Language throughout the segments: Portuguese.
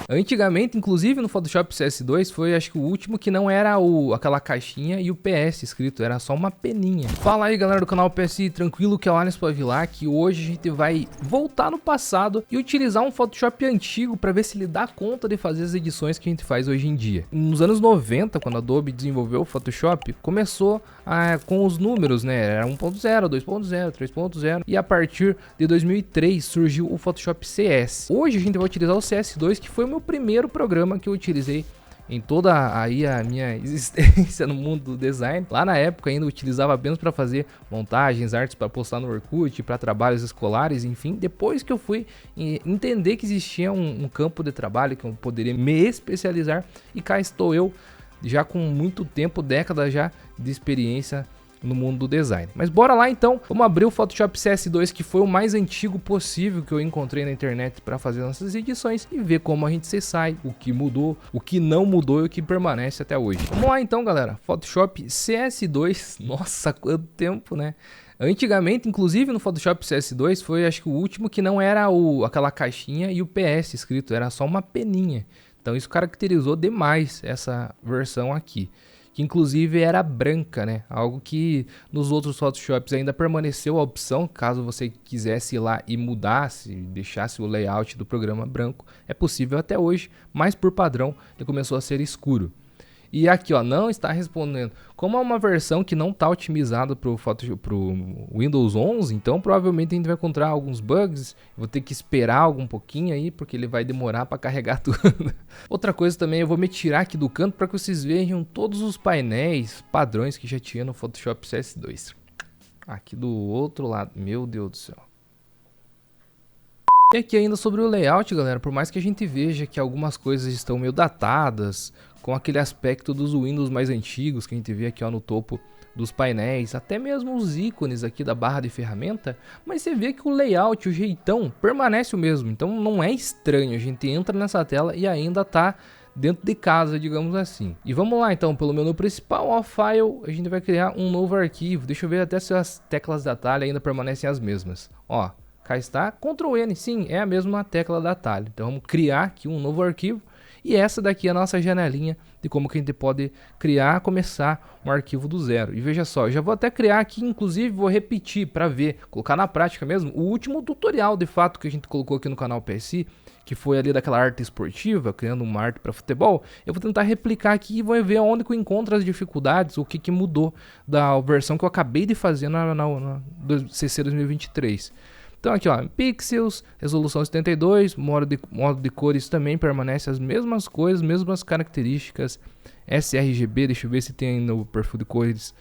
Antigamente, inclusive no Photoshop CS2, foi acho que o último que não era aquela caixinha e o PS escrito, era só uma peninha. Fala aí galera do canal PSI, tranquilo, que é o Alisson Pavilar, que hoje a gente vai voltar no passado e utilizar um Photoshop antigo para ver se ele dá conta de fazer as edições que a gente faz hoje em dia. Nos anos 90, quando a Adobe desenvolveu o Photoshop, começou com os números, né? Era 1.0, 2.0, 3.0 e a partir de 2003 surgiu o Photoshop CS. Hoje a gente vai utilizar o CS2, que foi o meu primeiro programa que eu utilizei em toda aí a minha existência no mundo do design. Lá na época ainda eu utilizava apenas para fazer montagens, artes para postar no Orkut, para trabalhos escolares, enfim. Depois que eu fui entender que existia um campo de trabalho que eu poderia me especializar, e cá estou eu já com muito tempo, décadas já de experiência no mundo do design. Mas bora lá então, vamos abrir o Photoshop CS2, que foi o mais antigo possível que eu encontrei na internet para fazer nossas edições, e ver como a gente se sai, o que mudou, o que não mudou e o que permanece até hoje. Vamos lá então galera, Photoshop CS2, nossa, quanto tempo, né? Antigamente, inclusive no Photoshop CS2, foi acho que o último que não era aquela caixinha e o PS escrito, era só uma peninha. Então isso caracterizou demais essa versão aqui, que inclusive era branca, né? Algo que nos outros Photoshops ainda permaneceu a opção, caso você quisesse ir lá e mudasse, deixasse o layout do programa branco, é possível até hoje, mas por padrão ele começou a ser escuro. E aqui, ó, não está respondendo. Como é uma versão que não está otimizada para o Windows 11, então provavelmente a gente vai encontrar alguns bugs. Vou ter que esperar algum pouquinho aí, porque ele vai demorar para carregar tudo. Outra coisa também, eu vou me tirar aqui do canto para que vocês vejam todos os painéis padrões que já tinha no Photoshop CS2. Aqui do outro lado, meu Deus do céu. E aqui ainda sobre o layout, galera, por mais que a gente veja que algumas coisas estão meio datadas, com aquele aspecto dos Windows mais antigos que a gente vê aqui ó, no topo dos painéis, até mesmo os ícones aqui da barra de ferramenta, mas você vê que o layout, o jeitão, permanece o mesmo, então não é estranho, a gente entra nessa tela e ainda tá dentro de casa, digamos assim. E vamos lá então, pelo menu principal, ó, File, a gente vai criar um novo arquivo, deixa eu ver até se as teclas de atalho ainda permanecem as mesmas, ó. Cá está, Ctrl N, sim, é a mesma tecla da atalho. Então vamos criar aqui um novo arquivo. E essa daqui é a nossa janelinha de como que a gente pode criar, começar um arquivo do zero. E veja só, eu já vou até criar aqui, inclusive vou repetir para ver, colocar na prática mesmo, o último tutorial de fato que a gente colocou aqui no canal PSI, que foi ali daquela arte esportiva, criando uma arte para futebol. Eu vou tentar replicar aqui e vou ver onde que eu encontro as dificuldades, o que mudou da versão que eu acabei de fazer na CC 2023. Então aqui ó, pixels, resolução 72, modo de cores também permanece as mesmas coisas, mesmas características. sRGB, deixa eu ver se tem no perfil de cores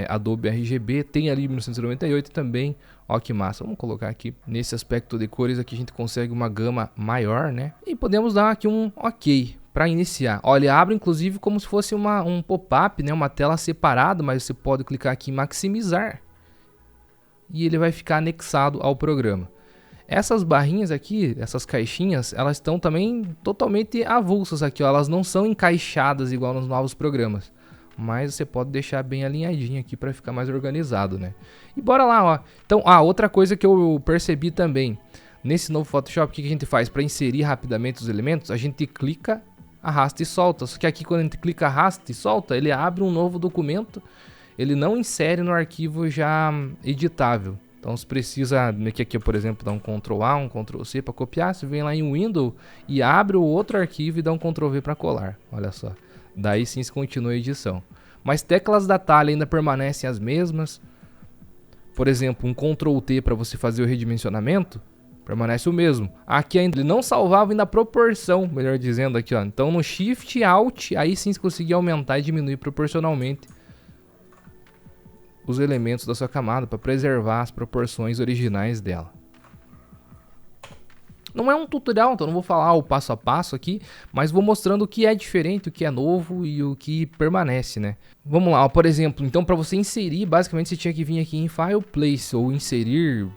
Adobe RGB, tem ali 1998 também, ó que massa. Vamos colocar aqui, nesse aspecto de cores aqui a gente consegue uma gama maior, né? E podemos dar aqui um OK para iniciar. Olha, ele abre inclusive como se fosse um pop-up, né? Uma tela separada, mas você pode clicar aqui em maximizar. E ele vai ficar anexado ao programa. Essas barrinhas aqui, essas caixinhas, elas estão também totalmente avulsas aqui, ó. Elas não são encaixadas igual nos novos programas, mas você pode deixar bem alinhadinho aqui para ficar mais organizado, né? E bora lá, ó. Então, outra coisa que eu percebi também, nesse novo Photoshop, o que a gente faz para inserir rapidamente os elementos? A gente clica, arrasta e solta. Só que aqui quando a gente clica, arrasta e solta, ele abre um novo documento. Ele não insere no arquivo já editável. Então se precisa, aqui por exemplo, dar um Ctrl A, um Ctrl C para copiar, você vem lá em Windows e abre o outro arquivo e dá um Ctrl V para colar. Olha só, daí sim se continua a edição. Mas teclas da atalho ainda permanecem as mesmas. Por exemplo, um Ctrl T para você fazer o redimensionamento, permanece o mesmo. Aqui ainda ele não salvava ainda a proporção, melhor dizendo aqui ó. Então no Shift Alt, aí sim se conseguir aumentar e diminuir proporcionalmente os elementos da sua camada para preservar as proporções originais dela. Não é um tutorial, então não vou falar o passo a passo aqui, mas vou mostrando o que é diferente, o que é novo e o que permanece, né? Vamos lá, ó, por exemplo, então para você inserir, basicamente você tinha que vir aqui em File, Place ou inserir.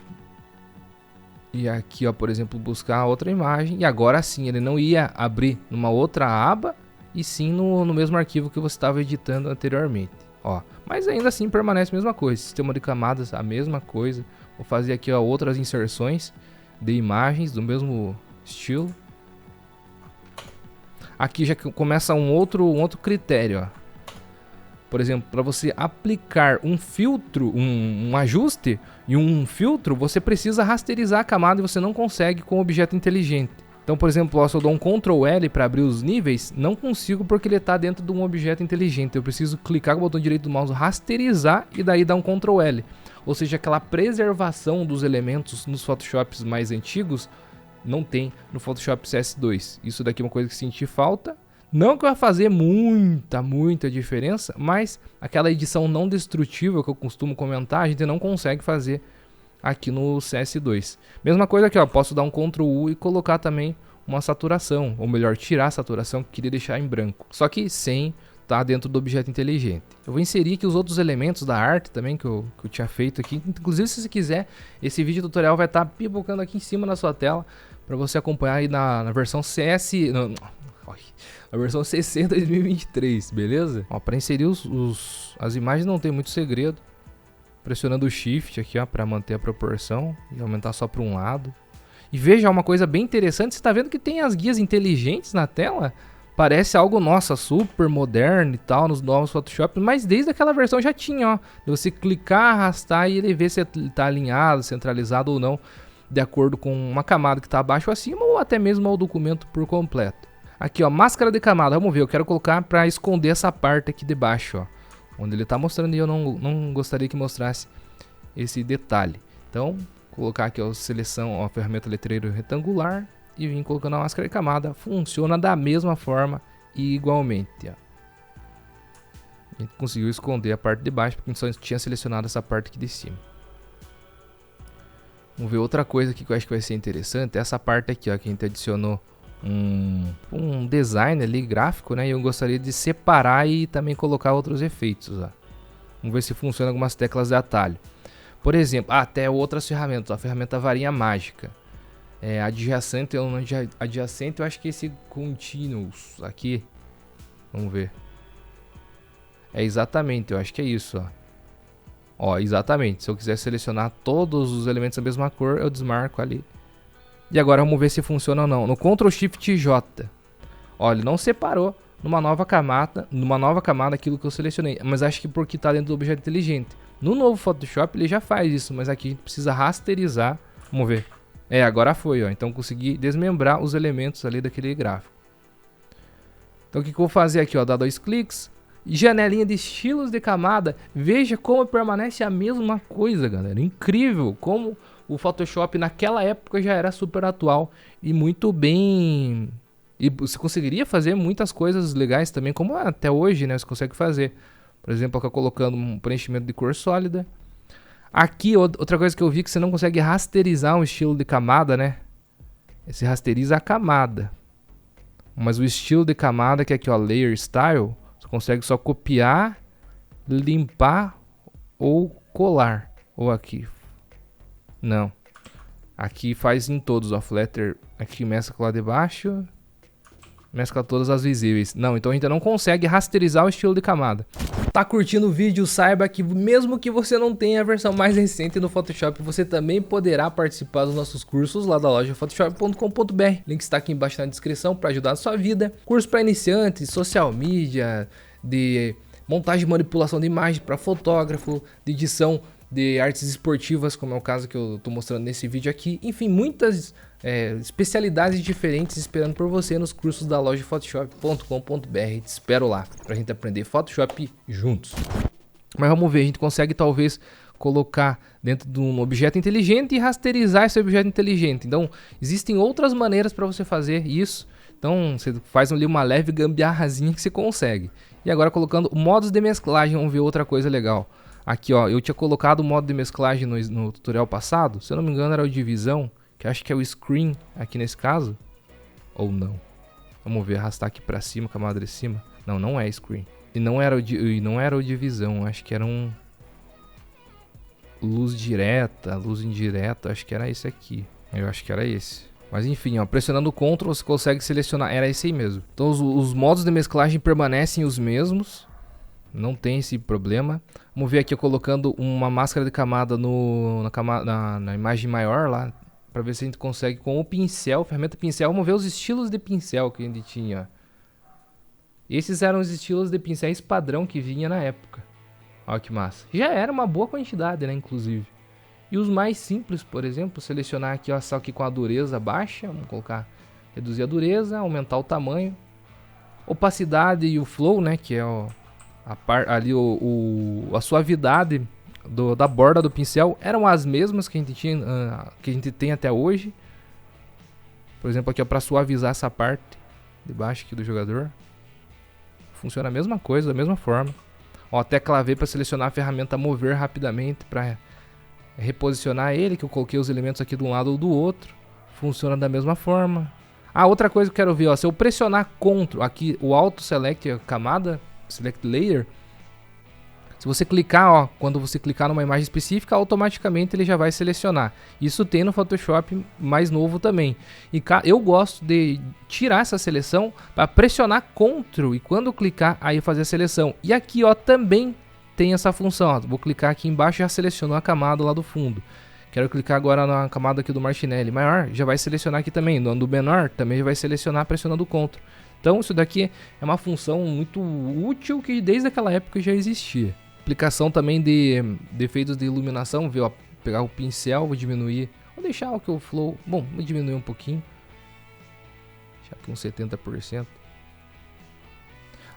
E aqui, ó, por exemplo, buscar outra imagem. E agora sim, ele não ia abrir numa outra aba, e sim no mesmo arquivo que você estava editando anteriormente. Ó, mas ainda assim permanece a mesma coisa, sistema de camadas a mesma coisa. Vou fazer aqui ó, outras inserções de imagens do mesmo estilo. Aqui já começa um outro critério, ó. Por exemplo, para você aplicar um filtro, um ajuste e um filtro, você precisa rasterizar a camada e você não consegue com o objeto inteligente. Então, por exemplo, se eu dou um Ctrl L para abrir os níveis, não consigo porque ele está dentro de um objeto inteligente. Eu preciso clicar com o botão direito do mouse, rasterizar e daí dar um Ctrl L. Ou seja, aquela preservação dos elementos nos Photoshops mais antigos não tem no Photoshop CS2. Isso daqui é uma coisa que senti falta. Não que vai fazer muita diferença, mas aquela edição não destrutível que eu costumo comentar, a gente não consegue fazer aqui no CS2. Mesma coisa aqui, ó, posso dar um Ctrl U e colocar também uma saturação, ou melhor, tirar a saturação que queria deixar em branco. Só que sem estar dentro do objeto inteligente. Eu vou inserir aqui os outros elementos da arte também que eu tinha feito aqui. Inclusive, se você quiser, esse vídeo tutorial vai estar pipocando aqui em cima na sua tela para você acompanhar aí na versão CS... a versão CC 2023, beleza? Para inserir as imagens não tem muito segredo. Pressionando o Shift aqui, ó, para manter a proporção e aumentar só para um lado. E veja uma coisa bem interessante, você está vendo que tem as guias inteligentes na tela? Parece algo, nossa, super moderno e tal, nos novos Photoshop, mas desde aquela versão já tinha, ó. De você clicar, arrastar e ele vê se ele está alinhado, centralizado ou não, de acordo com uma camada que está abaixo ou acima, ou até mesmo ao documento por completo. Aqui, ó, máscara de camada, vamos ver, eu quero colocar para esconder essa parte aqui de baixo, ó. Onde ele está mostrando e eu não gostaria que mostrasse esse detalhe. Então, colocar aqui a seleção, a ferramenta letreiro retangular e vim colocando a máscara de camada. Funciona da mesma forma e igualmente, ó. A gente conseguiu esconder a parte de baixo porque a gente só tinha selecionado essa parte aqui de cima. Vamos ver outra coisa aqui que eu acho que vai ser interessante. Essa parte aqui, ó, que a gente adicionou um design ali gráfico, né? E eu gostaria de separar e também colocar outros efeitos, ó. Vamos ver se funciona algumas teclas de atalho. Por exemplo, até outras ferramentas, a ferramenta varinha mágica. Adjacente, adjacente, eu acho que esse continuous aqui. Vamos ver. Exatamente, eu acho que é isso, ó. Ó, exatamente. Se eu quiser selecionar todos os elementos da mesma cor, eu desmarco ali. E agora vamos ver se funciona ou não. No Ctrl Shift J. Olha, ele não separou numa nova camada aquilo que eu selecionei. Mas acho que porque está dentro do objeto inteligente. No novo Photoshop ele já faz isso, mas aqui a gente precisa rasterizar. Vamos ver. Agora foi, ó. Então consegui desmembrar os elementos ali daquele gráfico. Então o que eu vou fazer aqui, ó? Dar 2 cliques. Janelinha de estilos de camada. Veja como permanece a mesma coisa, galera. Incrível como o Photoshop naquela época já era super atual e muito bem. E você conseguiria fazer muitas coisas legais também, como até hoje, né? Você consegue fazer. Por exemplo, aqui colocando um preenchimento de cor sólida. Aqui, outra coisa que eu vi que você não consegue rasterizar um estilo de camada, né? Você rasteriza a camada. Mas o estilo de camada, que é aqui, ó, Layer Style, você consegue só copiar, limpar ou colar. Ou aqui. Não. Aqui faz em todos, ó. Flatter aqui mescla lá de baixo. Mescla todas as visíveis. Não, então a gente não consegue rasterizar o estilo de camada. Tá curtindo o vídeo? Saiba que mesmo que você não tenha a versão mais recente do Photoshop, você também poderá participar dos nossos cursos lá da loja photoshop.com.br. Link está aqui embaixo na descrição para ajudar a sua vida. Curso para iniciantes, social media, de montagem e manipulação de imagem para fotógrafo, de edição de artes esportivas, como é o caso que eu estou mostrando nesse vídeo aqui. Enfim, muitas especialidades diferentes esperando por você nos cursos da loja photoshop.com.br. Te espero lá pra gente aprender Photoshop juntos. Mas vamos ver, a gente consegue talvez colocar dentro de um objeto inteligente e rasterizar esse objeto inteligente. Então, existem outras maneiras para você fazer isso. Então, você faz ali uma leve gambiarrazinha que você consegue. E agora colocando modos de mesclagem, vamos ver outra coisa legal. Aqui, ó, eu tinha colocado o modo de mesclagem no tutorial passado. Se eu não me engano era o divisão, que acho que é o screen aqui nesse caso. Ou não. Vamos ver, arrastar aqui pra cima, camada de cima. Não, não é screen. E não era o divisão, acho que era um... luz direta, luz indireta, acho que era esse aqui. Eu acho que era esse. Mas enfim, ó, pressionando o Ctrl você consegue selecionar, era esse aí mesmo. Então os modos de mesclagem permanecem os mesmos. Não tem esse problema. Vamos ver aqui eu colocando uma máscara de camada na imagem maior lá. Para ver se a gente consegue com o pincel, ferramenta pincel. Vamos ver os estilos de pincel que a gente tinha. Esses eram os estilos de pincéis padrão que vinha na época. Olha que massa. Já era uma boa quantidade, né, inclusive. E os mais simples, por exemplo, selecionar aqui, ó, só que com a dureza baixa, vamos colocar, reduzir a dureza, aumentar o tamanho, opacidade e o flow, né, que é ali a suavidade da borda do pincel, eram as mesmas que a gente tinha, que a gente tem até hoje. Por exemplo, aqui, ó, para suavizar essa parte de baixo aqui do jogador, funciona a mesma coisa, da mesma forma. Ó, tecla V para selecionar a ferramenta mover rapidamente para reposicionar ele, que eu coloquei os elementos aqui de um lado ou do outro. Funciona da mesma forma. Ah, outra coisa que eu quero ver, ó, se eu pressionar Ctrl, aqui o Auto Select, a camada, Select Layer, se você clicar, ó, quando você clicar numa imagem específica, automaticamente ele já vai selecionar. Isso tem no Photoshop mais novo também. E eu gosto de tirar essa seleção para pressionar Ctrl e quando clicar aí fazer a seleção. E aqui, ó, também tem essa função, ó. Vou clicar aqui embaixo e já selecionou a camada lá do fundo. Quero clicar agora na camada aqui do Martinelli maior, já vai selecionar aqui também. No do menor também vai selecionar pressionando Ctrl. Então isso daqui é uma função muito útil que desde aquela época já existia. Aplicação também de efeitos de iluminação, viu? Ó, pegar o pincel, vou diminuir, vou deixar o flow, bom, vou diminuir um pouquinho. Deixar aqui uns 70%.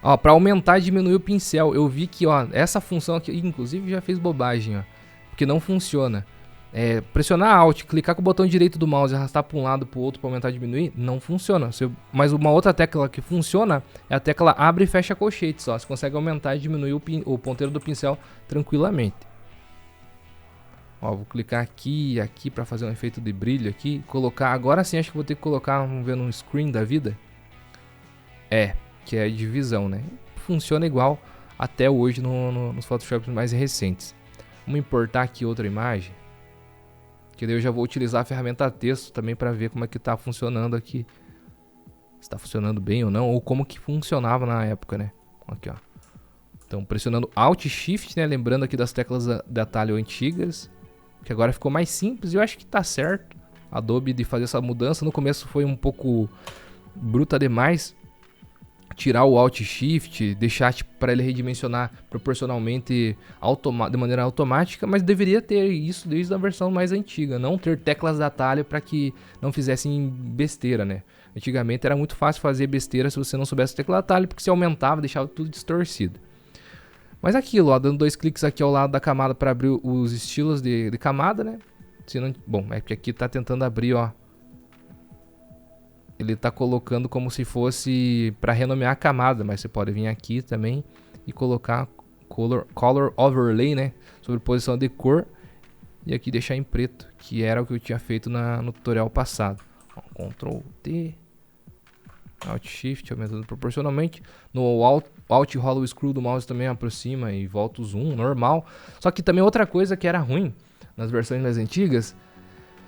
Ó, para aumentar e diminuir o pincel, eu vi que, ó, essa função aqui, inclusive já fez bobagem, ó, porque não funciona. Pressionar Alt, clicar com o botão direito do mouse e arrastar para um lado para o outro para aumentar e diminuir, não funciona. Mas uma outra tecla que funciona é a tecla abre e fecha colchetes. Ó. Você consegue aumentar e diminuir o ponteiro do pincel tranquilamente. Ó, vou clicar aqui e aqui para fazer um efeito de brilho aqui. Colocar, agora sim acho que vou ter que colocar, vamos ver, num screen da vida. Que é a divisão, né? Funciona igual até hoje nos Photoshops mais recentes. Vamos importar aqui outra imagem. Que daí eu já vou utilizar a ferramenta texto também para ver como é que tá funcionando aqui. Se tá funcionando bem ou não, ou como que funcionava na época, né? Aqui, ó. Então, pressionando Alt Shift, né? Lembrando aqui das teclas de atalho antigas. Que agora ficou mais simples e eu acho que tá certo. Adobe de fazer essa mudança. No começo foi um pouco bruta demais. Tirar o Alt Shift, deixar tipo, para ele redimensionar proporcionalmente de maneira automática, mas deveria ter isso desde a versão mais antiga, não ter teclas de atalho para que não fizessem besteira, né? Antigamente era muito fácil fazer besteira se você não soubesse tecla de atalho, porque se aumentava, deixava tudo distorcido. Mas aquilo, ó, dando 2 cliques aqui ao lado da camada para abrir os estilos de camada, né? Se não, bom, é que aqui tá tentando abrir, ó. Ele está colocando como se fosse para renomear a camada, mas você pode vir aqui também e colocar color overlay, né, sobreposição de cor, e aqui deixar em preto, que era o que eu tinha feito no tutorial passado. Ó, Ctrl T, Alt Shift, aumentando proporcionalmente. No Alt rola o screw do mouse também aproxima e volta o zoom, normal. Só que também outra coisa que era ruim nas versões mais antigas,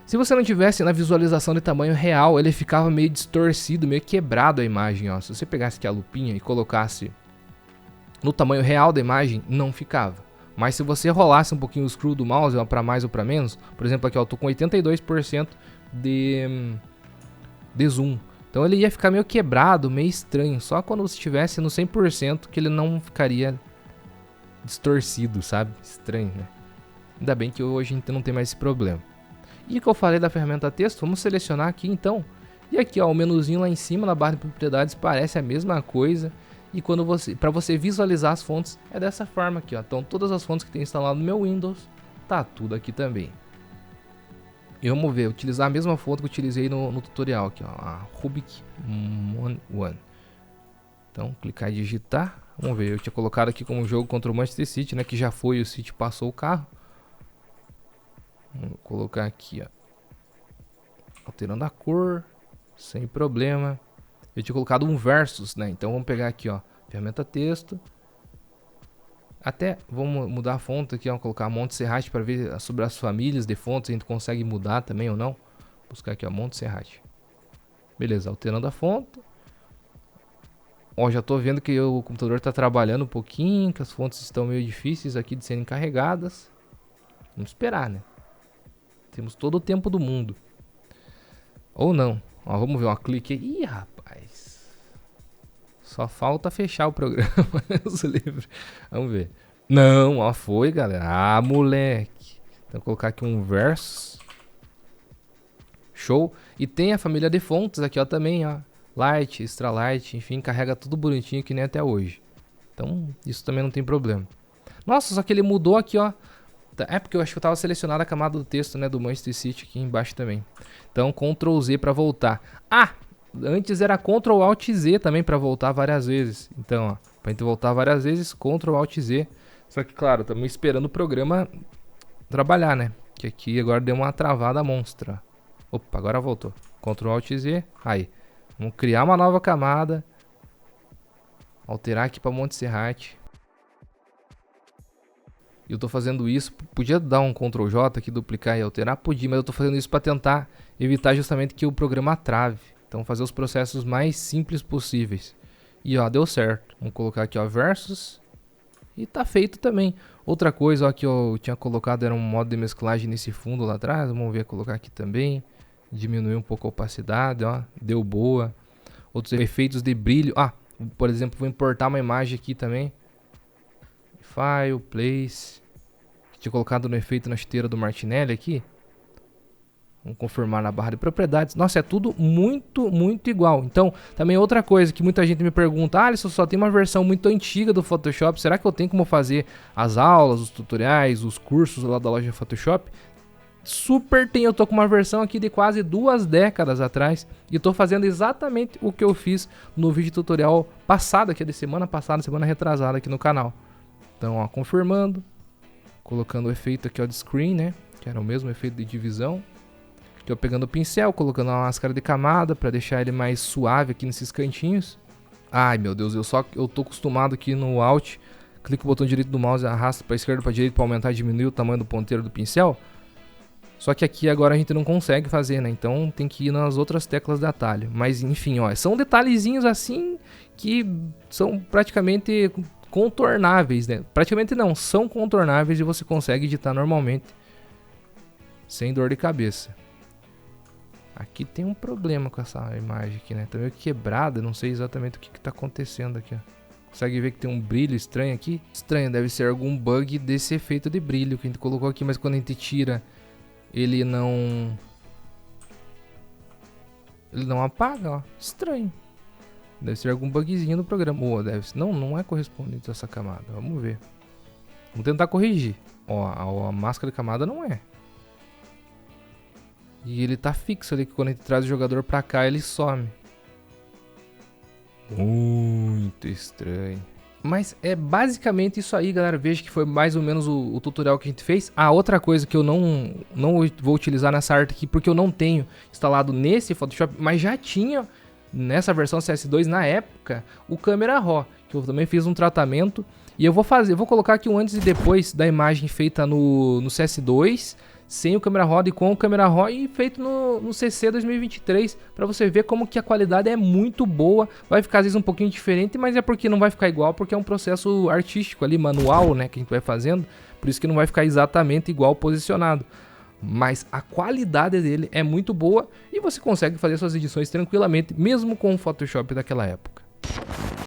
se você não tivesse na visualização de tamanho real, ele ficava meio distorcido, meio quebrado a imagem, ó. Se você pegasse aqui a lupinha e colocasse no tamanho real da imagem, não ficava. Mas se você rolasse um pouquinho o screw do mouse, para mais ou para menos, por exemplo aqui, ó, eu tô com 82% de zoom. Então ele ia ficar meio quebrado, meio estranho. Só quando você estivesse no 100% que ele não ficaria distorcido, sabe? Estranho, né? Ainda bem que hoje a gente não tem mais esse problema. E que eu falei da ferramenta texto, vamos selecionar aqui então. E aqui, ó, o menuzinho lá em cima na barra de propriedades parece a mesma coisa. E quando para você visualizar as fontes é dessa forma aqui, ó. Então todas as fontes que tem instalado no meu Windows, tá tudo aqui também. E vamos ver, utilizar a mesma fonte que eu utilizei no tutorial aqui, ó, a Rubik One. Então clicar e digitar. Vamos ver, eu tinha colocado aqui como jogo contra o Manchester City, né, que já foi, o City passou o carro. Vou colocar aqui, ó, alterando a cor, sem problema. Eu tinha colocado um versus, né? Então vamos pegar aqui, ó, ferramenta texto. Até vamos mudar a fonte aqui, ó, colocar Monte Serrat para ver sobre as famílias de fontes, a gente consegue mudar também ou não. Buscar aqui, ó, Monte Serrat. Beleza, alterando a fonte. Ó, já tô vendo que o computador tá trabalhando um pouquinho, que as fontes estão meio difíceis aqui de serem carregadas. Vamos esperar, né? Temos todo o tempo do mundo. Ou não. Ó, vamos ver, ó, clique aí. Ih, rapaz. Só falta fechar o programa. Deus livre. Vamos ver. Não, ó, foi, galera. Ah, moleque. Então, vou colocar aqui um versus. Show. E tem a família de fontes aqui, ó, também, ó. Light, extra light, enfim, carrega tudo bonitinho que nem até hoje. Então, isso também não tem problema. Nossa, só que ele mudou aqui, ó. É porque eu acho que eu tava selecionado a camada do texto, né, do Manchester City aqui embaixo também. Então, Ctrl Z pra voltar. Ah, antes era Ctrl Alt Z também pra voltar várias vezes. Então, ó, pra gente voltar várias vezes, Ctrl Alt Z. Só que, claro, estamos esperando o programa trabalhar, né? Que aqui agora deu uma travada monstra. Opa, agora voltou. Ctrl Alt Z. Aí. Vamos criar uma nova camada. Alterar aqui para Monte Serrat. Eu tô fazendo isso. Podia dar um Ctrl J aqui, duplicar e alterar? Podia, mas eu tô fazendo isso para tentar evitar justamente que o programa trave. Então fazer os processos mais simples possíveis. E ó, deu certo. Vamos colocar aqui, ó, versus. E tá feito também. Outra coisa, ó, que eu tinha colocado era um modo de mesclagem nesse fundo lá atrás. Vamos ver, colocar aqui também. Diminuir um pouco a opacidade, ó. Deu boa. Outros efeitos de brilho. Ah, por exemplo, vou importar uma imagem aqui também. File, place. Tinha colocado no efeito na esteira do Martinelli aqui. Vamos confirmar na barra de propriedades. Nossa, é tudo muito, muito igual. Então, também outra coisa que muita gente me pergunta. Ah, Alisson, só tem uma versão muito antiga do Photoshop. Será que eu tenho como fazer as aulas, os tutoriais, os cursos lá da loja Photoshop? Super tem, eu tô com uma versão aqui de quase 2 décadas atrás e tô fazendo exatamente o que eu fiz no vídeo tutorial passado, aqui de semana passada, semana retrasada aqui no canal. Então, ó, confirmando, colocando o efeito aqui, ó, de screen, né, que era o mesmo efeito de divisão. Aqui eu pegando o pincel, colocando uma máscara de camada para deixar ele mais suave aqui nesses cantinhos. Ai, meu Deus, eu tô acostumado aqui no Alt, clico o botão direito do mouse, arrasta para esquerda para direita para aumentar e diminuir o tamanho do ponteiro do pincel. Só que aqui agora a gente não consegue fazer, né? Então tem que ir nas outras teclas de atalho. Mas enfim, ó, são detalhezinhos assim que são praticamente contornáveis, né? Praticamente não, são contornáveis e você consegue editar normalmente. Sem dor de cabeça. Aqui tem um problema com essa imagem aqui, né? Tá meio quebrada, não sei exatamente o que tá acontecendo aqui, ó. Consegue ver que tem um brilho estranho aqui? Estranho, deve ser algum bug desse efeito de brilho que a gente colocou aqui, mas quando a gente tira... Ele não apaga, ó. Estranho. Deve ser algum bugzinho no programa. Ou deve ser. Não é correspondente a essa camada. Vamos ver. Vamos tentar corrigir. Ó, a máscara de camada não é. E ele tá fixo ali, que quando a gente traz o jogador pra cá, ele some. Muito estranho. Mas é basicamente isso aí, galera. Veja que foi mais ou menos o tutorial que a gente fez. Ah, outra coisa que eu não vou utilizar nessa arte aqui, porque eu não tenho instalado nesse Photoshop, mas já tinha nessa versão CS2 na época, o Camera Raw, que eu também fiz um tratamento. E eu vou colocar aqui um antes e depois da imagem feita no CS2, sem o Camera Raw e com o Camera Raw, e feito no CC 2023, para você ver como que a qualidade é muito boa. Vai ficar às vezes um pouquinho diferente, mas é porque não vai ficar igual, porque é um processo artístico ali, manual, né, que a gente vai fazendo, por isso que não vai ficar exatamente igual posicionado. Mas a qualidade dele é muito boa e você consegue fazer suas edições tranquilamente, mesmo com o Photoshop daquela época.